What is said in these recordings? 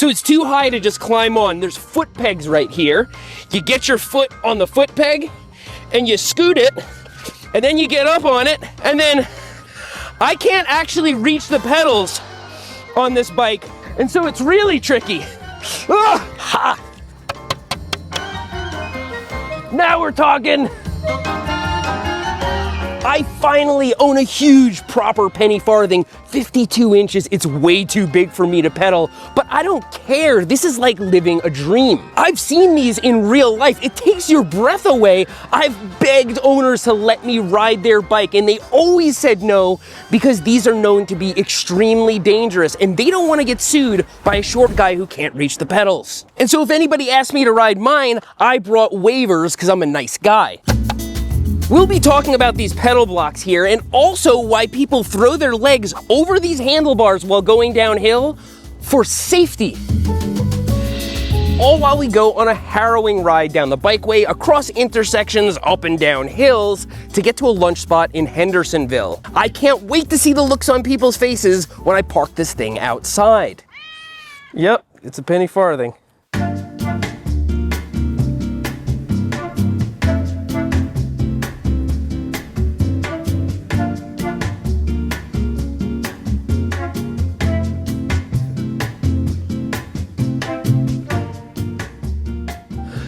So it's too high to just climb on. There's foot pegs right here. You get your foot on the foot peg and you scoot it, and then you get up on it, and then I can't actually reach the pedals on this bike, and so it's really tricky. Ha! Now we're talking. I finally own a huge proper penny farthing, 52 inches. It's way too big for me to pedal, but I don't care. This is like living a dream. I've seen these in real life. It takes your breath away. I've begged owners to let me ride their bike, and they always said no because these are known to be extremely dangerous, and they don't want to get sued by a short guy who can't reach the pedals. And so if anybody asked me to ride mine, I brought waivers because I'm a nice guy. We'll be talking about these pedal blocks here, and also why people throw their legs over these handlebars while going downhill for safety. All while we go on a harrowing ride down the bikeway, across intersections, up and down hills, to get to a lunch spot in Hendersonville. I can't wait to see the looks on people's faces when I park this thing outside. Yep, it's a penny farthing.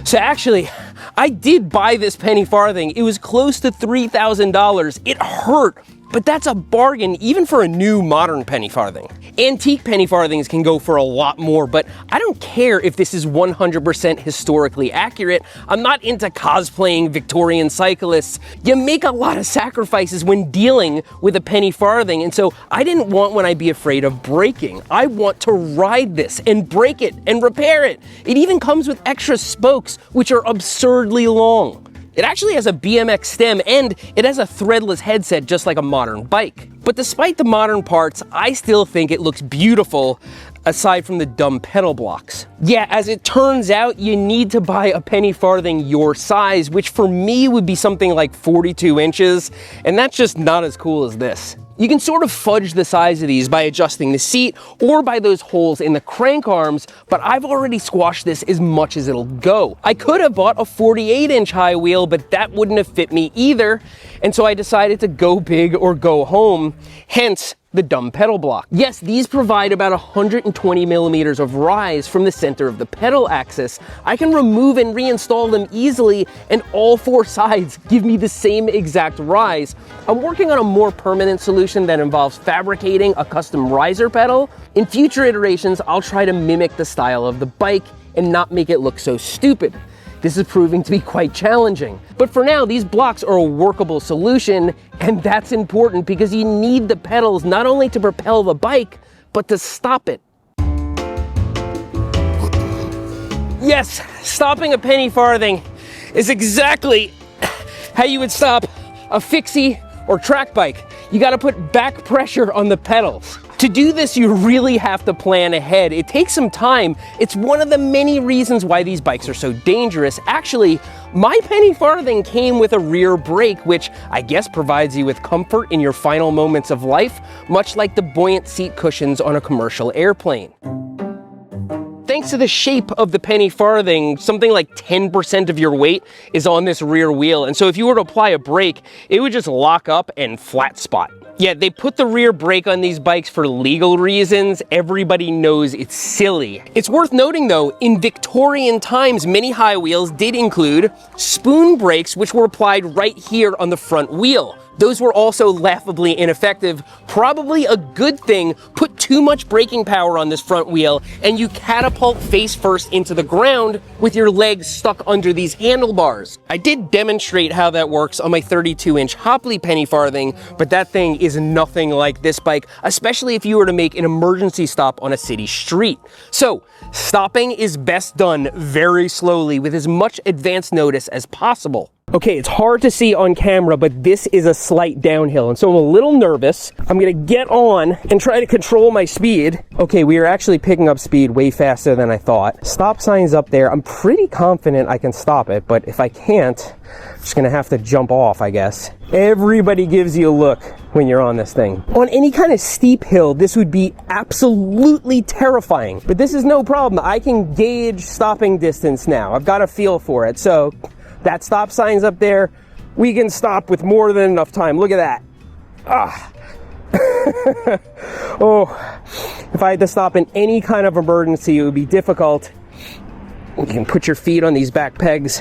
So actually, I did buy this penny farthing. It was close to $3,000. It hurt, but that's a bargain even for a new modern penny farthing. Antique penny farthings can go for a lot more, but I don't care if this is 100% historically accurate. I'm not into cosplaying Victorian cyclists. You make a lot of sacrifices when dealing with a penny farthing, and so I didn't want one I'd be afraid of breaking. I want to ride this and break it and repair it. It even comes with extra spokes, which are absurdly long. It actually has a BMX stem, and it has a threadless headset just like a modern bike. But despite the modern parts, I still think it looks beautiful, aside from the dumb pedal blocks. Yeah, as it turns out, you need to buy a penny farthing your size, which for me would be something like 42 inches, and that's just not as cool as this. You can sort of fudge the size of these by adjusting the seat or by those holes in the crank arms, but I've already squashed this as much as it'll go. I could have bought a 48-inch high wheel, but that wouldn't have fit me either, and so I decided to go big or go home, hence the dumb pedal block. Yes, these provide about 120 millimeters of rise from the center of the pedal axis. I can remove and reinstall them easily, and all four sides give me the same exact rise. I'm working on a more permanent solution that involves fabricating a custom riser pedal. In future iterations, I'll try to mimic the style of the bike and not make it look so stupid. This is proving to be quite challenging. But for now, these blocks are a workable solution, and that's important because you need the pedals not only to propel the bike, but to stop it. Yes, stopping a penny farthing is exactly how you would stop a fixie or track bike. You gotta put back pressure on the pedals. To do this, you really have to plan ahead. It takes some time. It's one of the many reasons why these bikes are so dangerous. Actually, my penny farthing came with a rear brake, which I guess provides you with comfort in your final moments of life, much like the buoyant seat cushions on a commercial airplane. Thanks to the shape of the penny farthing, something like 10% of your weight is on this rear wheel, and so if you were to apply a brake, it would just lock up and flat spot. Yeah, they put the rear brake on these bikes for legal reasons. Everybody knows it's silly. It's worth noting though, in Victorian times, many high wheels did include spoon brakes, which were applied right here on the front wheel. Those were also laughably ineffective. Probably a good thing. Put too much braking power on this front wheel and you catapult face first into the ground with your legs stuck under these handlebars. I did demonstrate how that works on my 32-inch Hopley penny farthing, but that thing is nothing like this bike, especially if you were to make an emergency stop on a city street. So, stopping is best done very slowly with as much advance notice as possible. Okay, it's hard to see on camera, but this is a slight downhill, and so I'm a little nervous. I'm gonna get on and try to control my speed. Okay, we are actually picking up speed way faster than I thought. Stop sign's up there. I'm pretty confident I can stop it, but if I can't, I'm just gonna have to jump off, I guess. Everybody gives you a look when you're on this thing. On any kind of steep hill, this would be absolutely terrifying, but this is no problem. I can gauge stopping distance now. I've got a feel for it, so that stop sign's up there. We can stop with more than enough time. Look at that. Ah. Oh, if I had to stop in any kind of emergency, it would be difficult. You can put your feet on these back pegs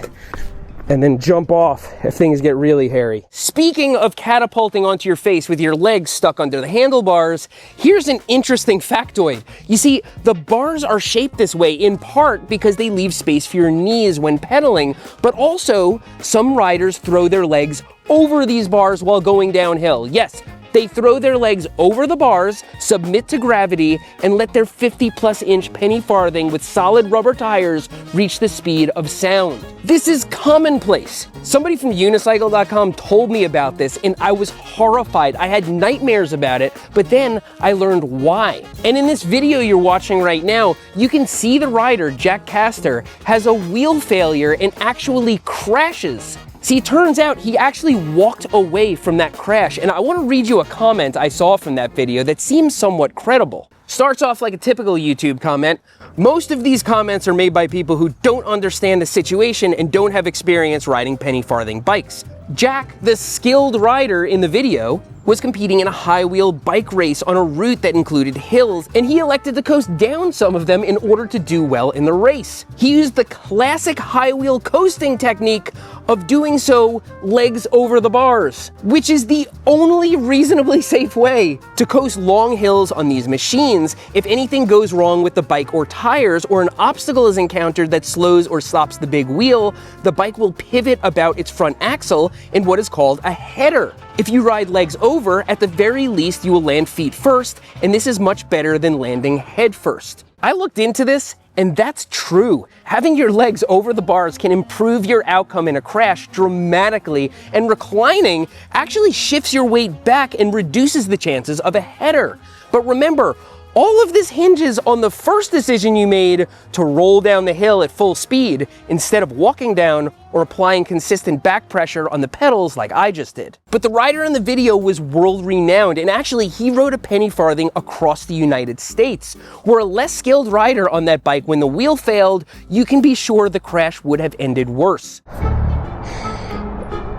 and then jump off if things get really hairy. Speaking of catapulting onto your face with your legs stuck under the handlebars, here's an interesting factoid. You see, the bars are shaped this way in part because they leave space for your knees when pedaling, but also some riders throw their legs over these bars while going downhill. Yes, they throw their legs over the bars, submit to gravity, and let their 50+ inch penny farthing with solid rubber tires reach the speed of sound. This is commonplace. Somebody from unicycle.com told me about this and I was horrified. I had nightmares about it, but then I learned why. And in this video you're watching right now, you can see the rider, Jack Castor, has a wheel failure and actually crashes. See, it turns out he actually walked away from that crash, and I want to read you a comment I saw from that video that seems somewhat credible. Starts off like a typical YouTube comment. Most of these comments are made by people who don't understand the situation and don't have experience riding penny farthing bikes. Jack, the skilled rider in the video, was competing in a high-wheel bike race on a route that included hills, and he elected to coast down some of them in order to do well in the race. He used the classic high-wheel coasting technique of doing so legs over the bars, which is the only reasonably safe way to coast long hills on these machines. If anything goes wrong with the bike or tires, or an obstacle is encountered that slows or stops the big wheel, the bike will pivot about its front axle in what is called a header. If you ride legs over, at the very least you will land feet first, and this is much better than landing head first. I looked into this, and that's true. Having your legs over the bars can improve your outcome in a crash dramatically, and reclining actually shifts your weight back and reduces the chances of a header. But remember, all of this hinges on the first decision you made to roll down the hill at full speed instead of walking down or applying consistent back pressure on the pedals like I just did. But the rider in the video was world renowned, and actually he rode a penny farthing across the United States. Were a less skilled rider on that bike, when the wheel failed, you can be sure the crash would have ended worse.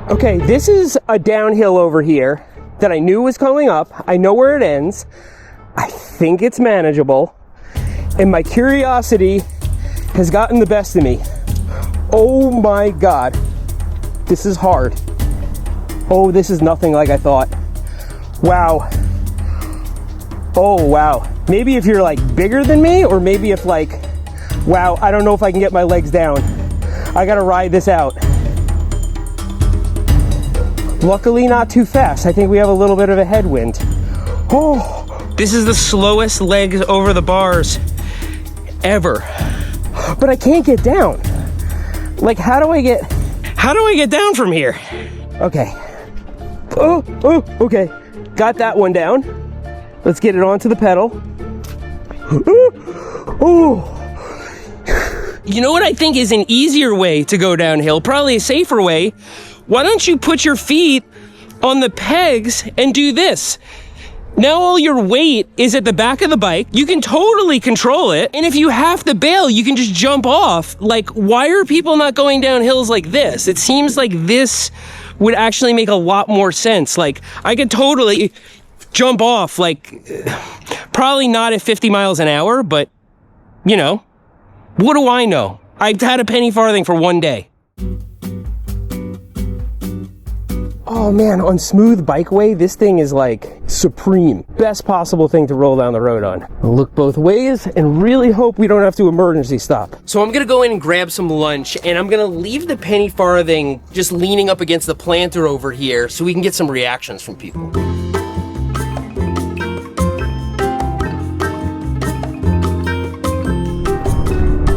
Okay, this is a downhill over here that I knew was coming up. I know where it ends. I think it's manageable, and my curiosity has gotten the best of me. Oh my God, this is hard. Oh, this is nothing like I thought. Wow. Oh, wow. Maybe if you're like bigger than me, or maybe if like, wow, I don't know if I can get my legs down. I gotta ride this out. Luckily not too fast. I think we have a little bit of a headwind. Oh. This is the slowest legs over the bars ever. But I can't get down. Like, how do I get down from here? Okay. Oh, okay. Got that one down. Let's get it onto the pedal. Oh. You know what I think is an easier way to go downhill, probably a safer way? Why don't you put your feet on the pegs and do this? Now all your weight is at the back of the bike. You can totally control it. And if you have to bail, you can just jump off. Like, why are people not going down hills like this? It seems like this would actually make a lot more sense. Like, I could totally jump off, like, probably not at 50 miles an hour, but, you know, what do I know? I've had a penny farthing for one day. Oh man, on smooth bikeway, this thing is like supreme. Best possible thing to roll down the road on. I'll look both ways and really hope we don't have to emergency stop. So I'm gonna go in and grab some lunch, and I'm gonna leave the penny farthing just leaning up against the planter over here so we can get some reactions from people.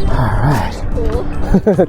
All right.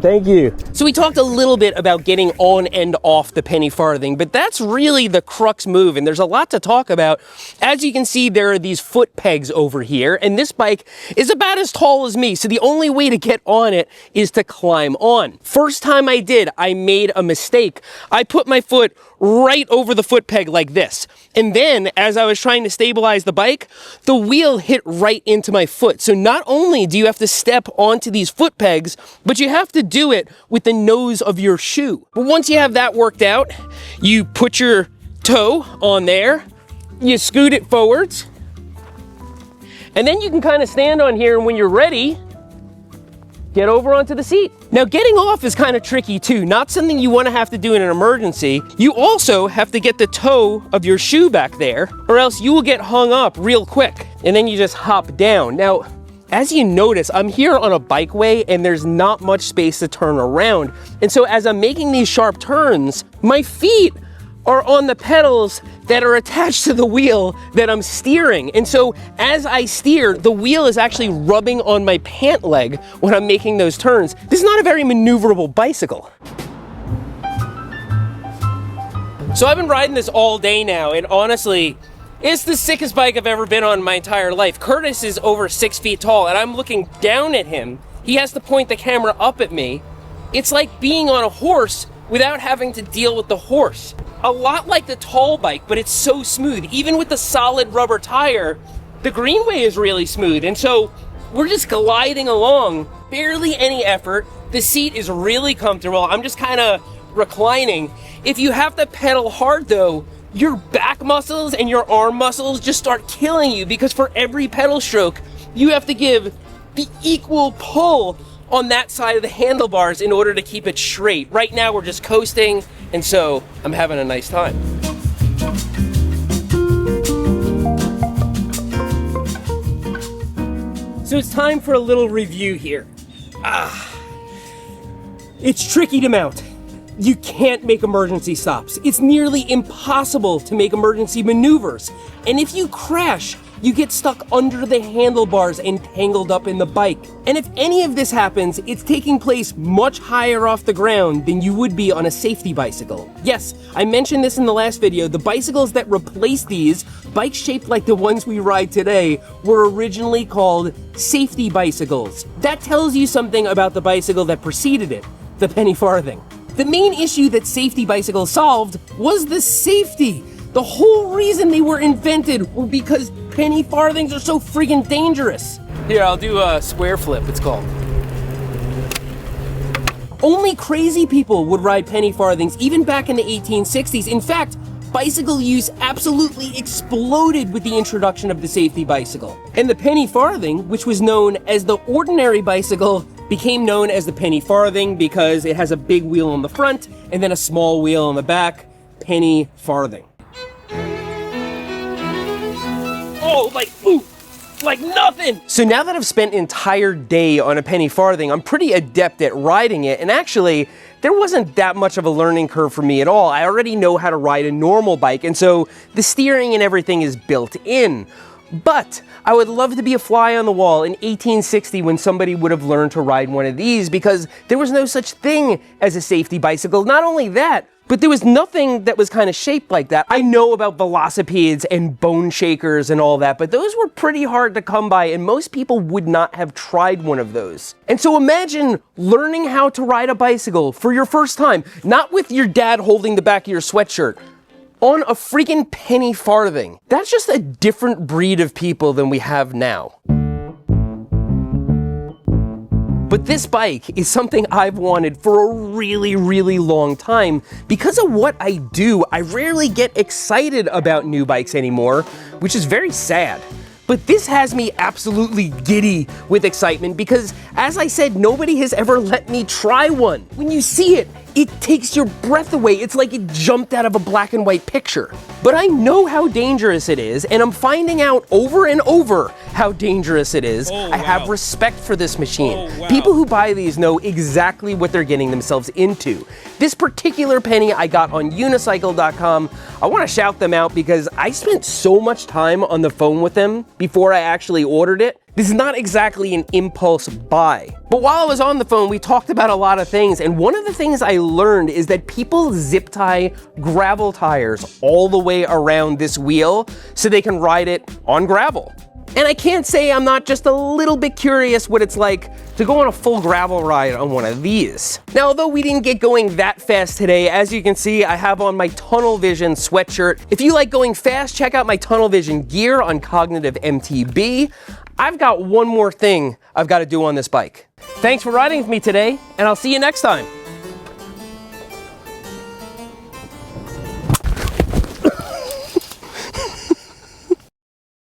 Thank you. So we talked a little bit about getting on and off the penny farthing, but that's really the crux move, and there's a lot to talk about. As you can see, there are these foot pegs over here, and this bike is about as tall as me, so the only way to get on it is to climb on. First time I did, I made a mistake. I put my foot right over the foot peg like this. And then, as I was trying to stabilize the bike, the wheel hit right into my foot. So not only do you have to step onto these foot pegs, but you have to do it with the nose of your shoe. But once you have that worked out, you put your toe on there, you scoot it forwards, and then you can kind of stand on here, and when you're ready, get over onto the seat. Now, getting off is kind of tricky too, not something you want to have to do in an emergency. You also have to get the toe of your shoe back there, or else you will get hung up real quick, and then you just hop down. Now, as you notice, I'm here on a bikeway and there's not much space to turn around. And so as I'm making these sharp turns, my feet are on the pedals that are attached to the wheel that I'm steering. And so as I steer, the wheel is actually rubbing on my pant leg when I'm making those turns. This is not a very maneuverable bicycle. So I've been riding this all day now, and honestly, it's the sickest bike I've ever been on in my entire life. Curtis is over 6 feet tall, and I'm looking down at him. He has to point the camera up at me. It's like being on a horse without having to deal with the horse. A lot like the tall bike, but it's so smooth. Even with the solid rubber tire, the greenway is really smooth. And so we're just gliding along, barely any effort. The seat is really comfortable. I'm just kind of reclining. If you have to pedal hard though, your back muscles and your arm muscles just start killing you, because for every pedal stroke, you have to give the equal pull on that side of the handlebars in order to keep it straight. Right now we're just coasting, and so I'm having a nice time. So it's time for a little review here. It's tricky to mount. You can't make emergency stops. It's nearly impossible to make emergency maneuvers. And if you crash, you get stuck under the handlebars and tangled up in the bike. And if any of this happens, it's taking place much higher off the ground than you would be on a safety bicycle. Yes, I mentioned this in the last video. The bicycles that replaced these, bikes shaped like the ones we ride today, were originally called safety bicycles. That tells you something about the bicycle that preceded it, the penny farthing. The main issue that safety bicycles solved was the safety. The whole reason they were invented were because penny farthings are so friggin' dangerous. Here, I'll do a square flip, it's called. Only crazy people would ride penny farthings, even back in the 1860s. In fact, bicycle use absolutely exploded with the introduction of the safety bicycle. And the penny farthing, which was known as the ordinary bicycle, became known as the penny farthing because it has a big wheel on the front and then a small wheel on the back. Penny farthing. Oh, like nothing! So now that I've spent an entire day on a penny farthing, I'm pretty adept at riding it, and actually, there wasn't that much of a learning curve for me at all. I already know how to ride a normal bike, and so the steering and everything is built in. But I would love to be a fly on the wall in 1860 when somebody would have learned to ride one of these, because there was no such thing as a safety bicycle. Not only that, but there was nothing that was kind of shaped like that. I know about velocipedes and bone shakers and all that, but those were pretty hard to come by, and most people would not have tried one of those. And so imagine learning how to ride a bicycle for your first time, not with your dad holding the back of your sweatshirt, on a freaking penny farthing. That's just a different breed of people than we have now. But this bike is something I've wanted for a really, really long time. Because of what I do, I rarely get excited about new bikes anymore, which is very sad. But this has me absolutely giddy with excitement because, as I said, nobody has ever let me try one. When you see it, it takes your breath away. It's like it jumped out of a black and white picture. But I know how dangerous it is, and I'm finding out over and over how dangerous it is. I have respect for this machine. People who buy these know exactly what they're getting themselves into. This particular penny I got on unicycle.com. I want to shout them out because I spent so much time on the phone with them before I actually ordered it. This is not exactly an impulse buy. But while I was on the phone, we talked about a lot of things, and one of the things I learned is that people zip tie gravel tires all the way around this wheel so they can ride it on gravel. And I can't say I'm not just a little bit curious what it's like to go on a full gravel ride on one of these. Now, although we didn't get going that fast today, as you can see, I have on my Tunnel Vision sweatshirt. If you like going fast, check out my Tunnel Vision gear on Cognitive MTB. I've got one more thing I've got to do on this bike. Thanks for riding with me today, and I'll see you next time.